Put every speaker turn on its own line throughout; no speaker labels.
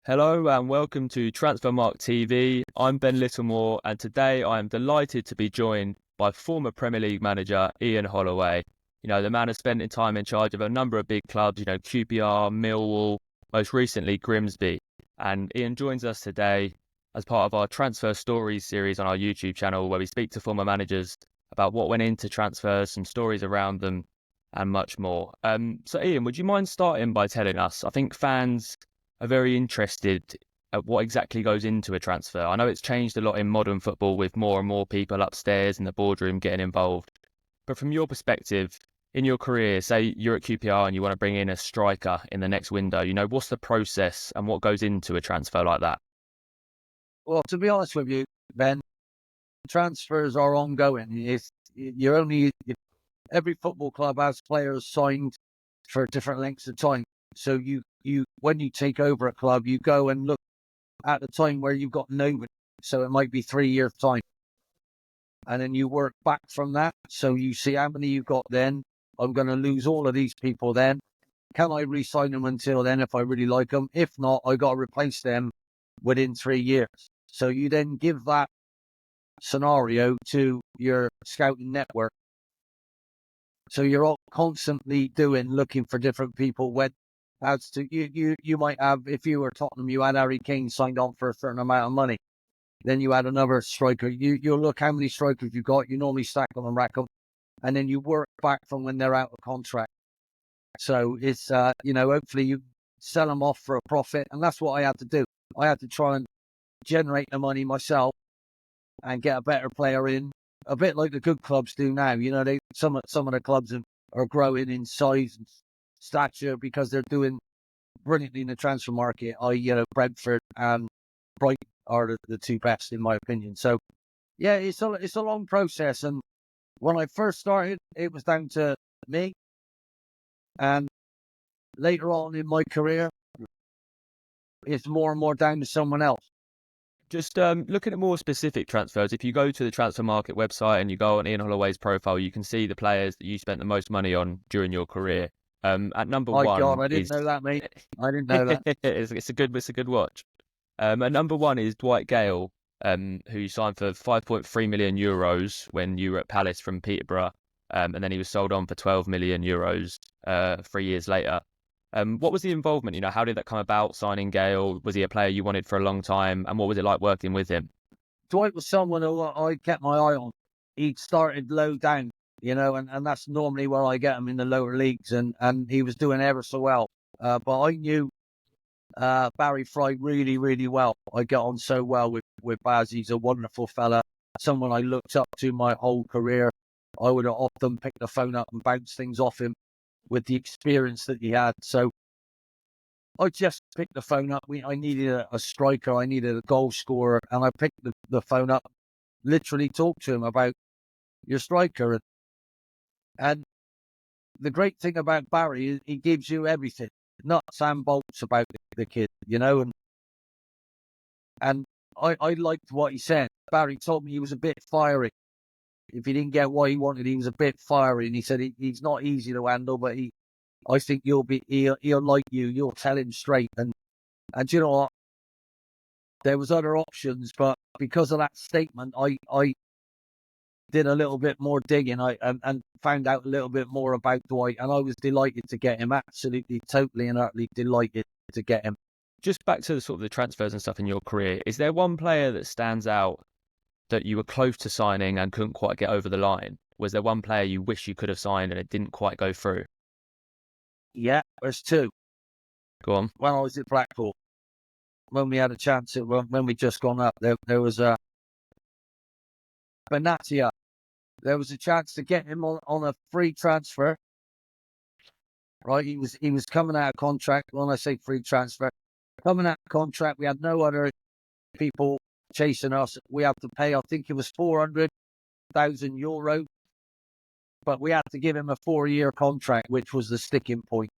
Hello and welcome to Transfermarkt TV. I'm Ben Littlemore, and today I am delighted to be joined by former Premier League manager Ian Holloway. The man has spent time in charge of a number of big clubs, QPR, Millwall, most recently Grimsby. And Ian joins us today as part of our Transfer Stories series on our YouTube channel, where we speak to former managers about what went into transfers, some stories around them, and much more. So Ian, would you mind starting by telling us? I think fans are very interested at what exactly goes into a transfer. I know it's changed a lot in modern football with more and more people upstairs in the boardroom getting involved. But from your perspective, in your career, say you're at QPR and you want to bring in a striker in the next window, what's the process and what goes into a transfer like that?
Well, to be honest with you, Ben, transfers are ongoing. You're only every football club has players signed for different lengths of time. So you when you take over a club, you go and look at the time where you've got nobody. So it might be 3 years time, and then you work back from that. So you see how many you've got. Then I'm going to lose all of these people. Then can I re-sign them until then if I really like them? If not, I got to replace them within 3 years. So you then give that scenario to your scouting network. So you're all constantly looking for different people. When as to you might have, if you were Tottenham, you had Harry Kane signed on for a certain amount of money. Then you had another striker. You'll look how many strikers you got. You normally stack them and rack them, and then you work back from when they're out of contract. So it's hopefully you sell them off for a profit, and that's what I had to do. I had to try and generate the money myself and get a better player in, a bit like the good clubs do now. Some of the clubs are growing in size and stature because they're doing brilliantly in the transfer market. Brentford and Brighton are the two best in my opinion. So yeah, it's a long process. And when I first started, it was down to me, and later on in my career, it's more and more down to someone else.
Just looking at more specific transfers, if you go to the Transfermarkt website and you go on Ian Holloway's profile, you can see the players that you spent the most money on during your career. At number
My
one
God, I didn't
is
know that, mate. I didn't know that.
it's a good watch. At number one is Dwight Gayle, who you signed for 5.3 million euros when you were at Palace from Peterborough, and then he was sold on for 12 million euros 3 years later. What was the involvement? How did that come about, signing Gayle? Was he a player you wanted for a long time? And what was it like working with him?
Dwight was someone who I kept my eye on. He started low down, and that's normally where I get him in the lower leagues, and he was doing ever so well. But I knew Barry Fry really, really well. I get on so well with Baz. He's a wonderful fella, someone I looked up to my whole career. I would have often picked the phone up and bounced things off him with the experience that he had. So I just picked the phone up. I needed a striker. I needed a goal scorer. And I picked the phone up, literally talked to him about your striker. And the great thing about Barry is he gives you everything, nuts and bolts about the kid, And I liked what he said. Barry told me he was a bit fiery. If he didn't get what he wanted, he was a bit fiery. And he said he's not easy to handle, but I think he'll like you. You'll tell him straight. And you know what? There was other options, but because of that statement, I did a little bit more digging. And found out a little bit more about Dwight, and I was delighted to get him. Absolutely, totally, and utterly delighted to get him.
Just back to the sort of the transfers and stuff in your career, is there one player that stands out that you were close to signing and couldn't quite get over the line? Was there one player you wish you could have signed and it didn't quite go through?
Yeah, there's two.
Go on.
When I was at Blackpool, when we had a chance, when we just gone up, there was a Benatia. There was a chance to get him on a free transfer. Right, he was coming out of contract. When I say free transfer, coming out of contract, we had no other people chasing us. We had to pay, I think it was 400,000 euro, but we had to give him a 4-year contract, which was the sticking point.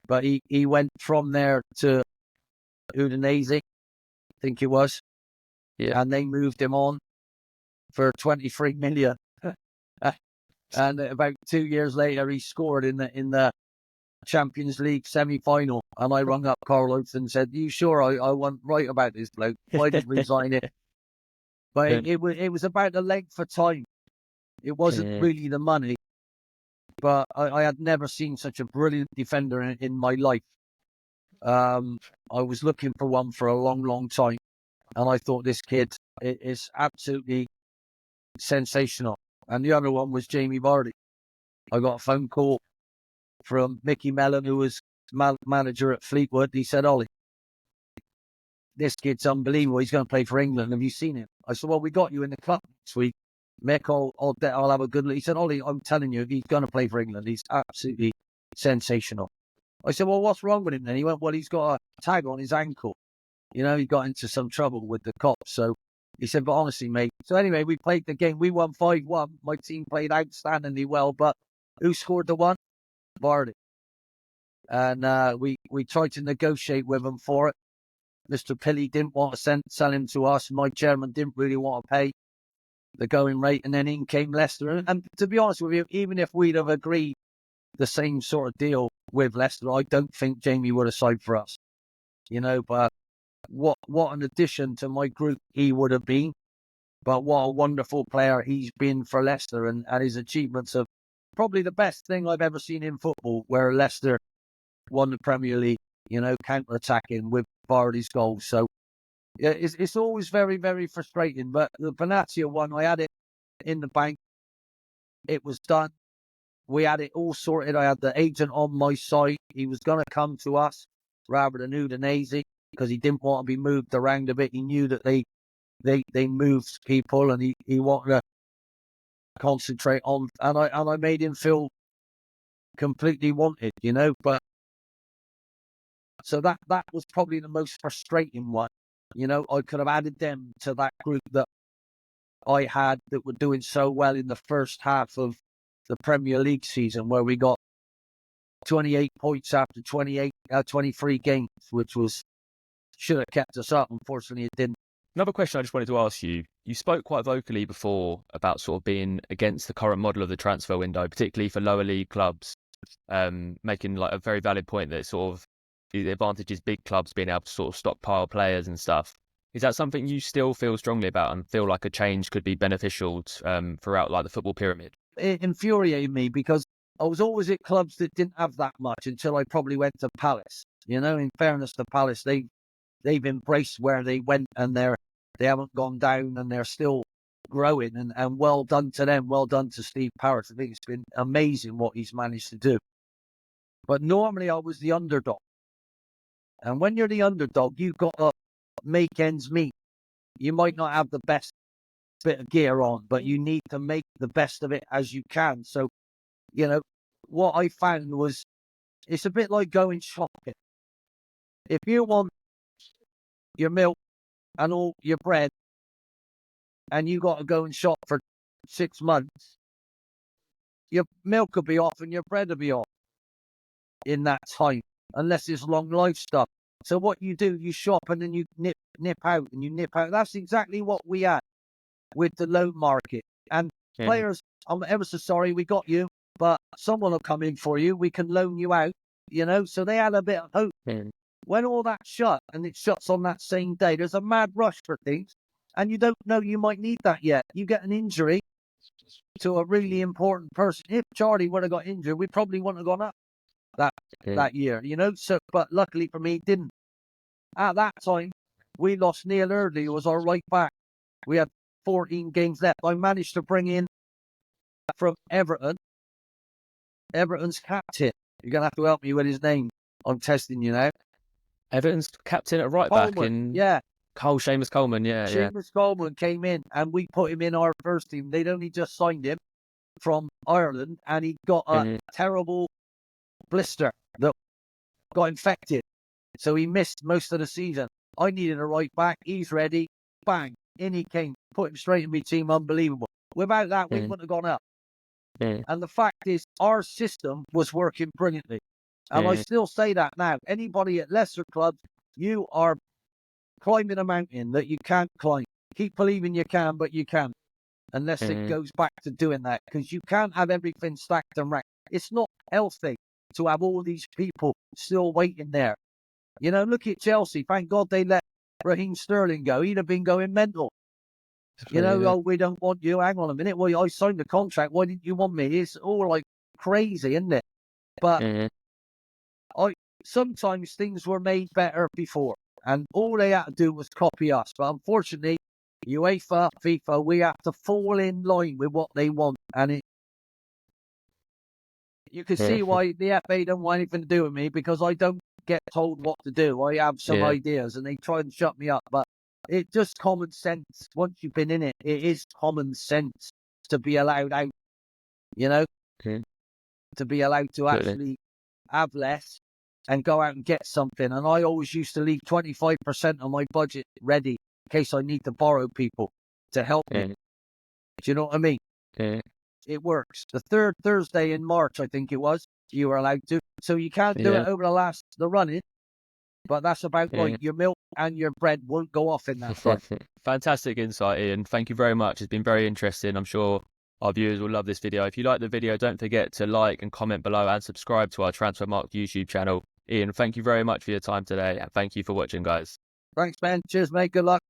But he went from there to Udinese, I think it was,
Yeah.
and they moved him on for 23 million. And about 2 years later, he scored in the Champions League semi-final, and I rung up Carlos and said, "You sure I wasn't right about this bloke? Why did resign it?" But it was about the length of time. It wasn't really the money, but I had never seen such a brilliant defender in my life. I was looking for one for a long, long time, and I thought this kid is absolutely sensational. And the other one was Jamie Vardy. I got a phone call from Mickey Mellon, who was manager at Fleetwood. He said, "Ollie, this kid's unbelievable. He's going to play for England. Have you seen him?" I said, "Well, we got you in the club next week. Mick, I'll have a good look." He said, "Ollie, I'm telling you, he's going to play for England. He's absolutely sensational." I said, "Well, what's wrong with him then?" He went, "Well, he's got a tag on his ankle. You know, he got into some trouble with the cops." So he said, "But honestly, mate." So anyway, we played the game. We won 5-1. My team played outstandingly well, but who scored the one? Vardy. And we tried to negotiate with him for it. Mr. Pilley didn't want to sell him to us. My chairman didn't really want to pay the going rate. And then in came Leicester. And to be honest with you, even if we'd have agreed the same sort of deal with Leicester, I don't think Jamie would have signed for us. You know, but what an addition to my group he would have been. But what a wonderful player he's been for Leicester, and his achievements are probably the best thing I've ever seen in football, where Leicester won the Premier League, you know, counter-attacking with Vardy's goals. So yeah, it's always very, very frustrating. But the Benatia one, I had it in the bank. It was done. We had it all sorted. I had the agent on my side. He was going to come to us rather than Udinese because he didn't want to be moved around a bit. He knew that they moved people, and he wanted to concentrate on. And I made him feel completely wanted, you know. But so that was probably the most frustrating one. You know, I could have added them to that group that I had that were doing so well in the first half of the Premier League season, where we got 28 points after 23 games, which should have kept us up. Unfortunately, it didn't.
Another question I just wanted to ask you. You spoke quite vocally before about sort of being against the current model of the transfer window, particularly for lower league clubs, making like a very valid point that sort of the advantage is big clubs being able to sort of stockpile players and stuff. Is that something you still feel strongly about and feel like a change could be beneficial throughout like the football pyramid?
It infuriated me because I was always at clubs that didn't have that much until I probably went to Palace. You know, in fairness to Palace, they've embraced where they went, and they haven't gone down, and they're still growing, and well done to them. Well done to Steve Parrott. I think it's been amazing what he's managed to do. But normally I was the underdog. And when you're the underdog, you've got to make ends meet. You might not have the best bit of gear on, but you need to make the best of it as you can. So, you know, what I found was it's a bit like going shopping. If you want your milk and all your bread, and you got to go and shop for 6 months, your milk will be off and your bread will be off in that time, unless it's long life stuff. So what you do, you shop and then you nip out and you nip out. That's exactly what we had with the loan market. And players, I'm ever so sorry, we got you, but someone will come in for you. We can loan you out, you know. So they had a bit of hope. When all that shut, and it shuts on that same day, there's a mad rush for things, and you don't know you might need that yet. You get an injury to a really important person. If Charlie would have got injured, we probably wouldn't have gone up that year, you know. So, but luckily for me, it didn't. At that time, we lost Neil Eardley, who was our right back. We had 14 games left. I managed to bring in from Everton's captain. You're gonna have to help me with his name. I'm testing you now.
Everton's captain at right
Coleman,
back in Seamus Coleman,
Seamus Coleman came in, and we put him in our first team. They'd only just signed him from Ireland, and he got a terrible blister that got infected, so he missed most of the season. I needed a right back. He's ready. Bang, in he came. Put him straight in my team. Unbelievable. Without that, we wouldn't have gone up. And the fact is, our system was working brilliantly. And I still say that now. Anybody at lesser clubs, you are climbing a mountain that you can't climb. Keep believing you can, but you can't. Unless it goes back to doing that. Because you can't have everything stacked and racked. It's not healthy. to have all these people still waiting there. You know, look at Chelsea. Thank God they let Raheem Sterling go. He'd have been going mental. You know, oh, we don't want you. Hang on a minute. Well, I signed the contract. Why didn't you want me? It's all like crazy, isn't it? But sometimes things were made better before, and all they had to do was copy us. But unfortunately, UEFA, FIFA, we have to fall in line with what they want, and you can see why the FA don't want anything to do with me, because I don't get told what to do. I have some ideas, and they try and shut me up. But it's just common sense. Once you've been in it, it is common sense to be allowed out. You know, to be allowed to actually have less and go out and get something. And I always used to leave 25% of my budget ready in case I need to borrow people to help me. Do you know what I mean? It works. The third Thursday in March, I think it was, you were allowed to. So you can't do it over the running, but that's about right. Your milk and your bread won't go off in that time.
Fantastic insight, Ian. Thank you very much. It's been very interesting. I'm sure our viewers will love this video. If you like the video, don't forget to like and comment below and subscribe to our Transfermarkt YouTube channel. Ian, thank you very much for your time today, and thank you for watching, guys.
Thanks, man. Cheers, mate. Good luck.